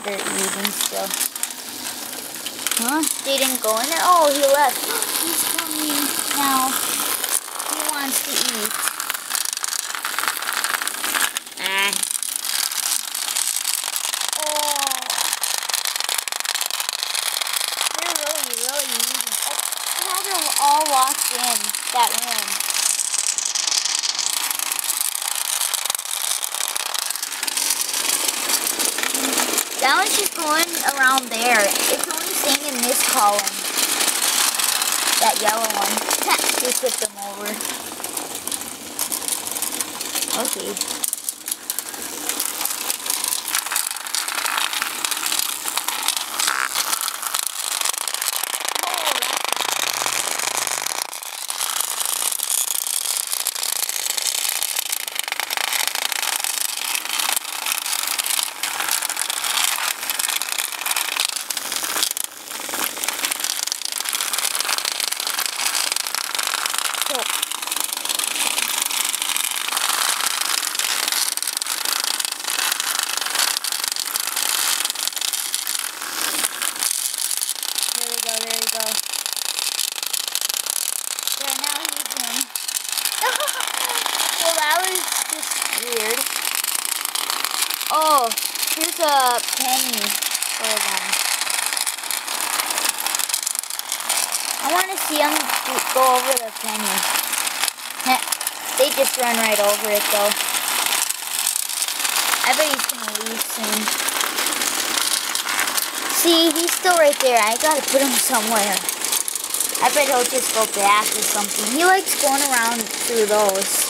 They're eating still. Huh? They didn't go in there? Oh, he left. He's coming now. He wants to eat. Oh. They're really eating. Oh, now they're all locked in that room. That one's just going around there. It's only staying in this column. That yellow one. Just flip them over. Okay. There we go. Yeah, now he's in. Well, that was just weird. Oh, here's a penny for them. I want to see them go over the penny. They just run right over it, though. I bet he's going to leave soon. See, he's still right there. I gotta put him somewhere. I bet he'll just go back or something. He likes going around through those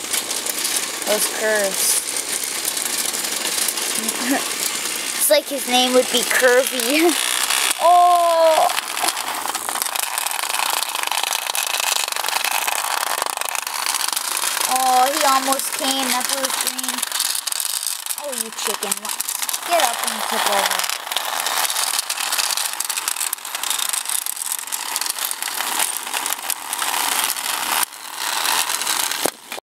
curves. It's like his name would be Curvy. Oh! Oh, he almost came. That's what was green. Oh, you chicken. Get up and tip over.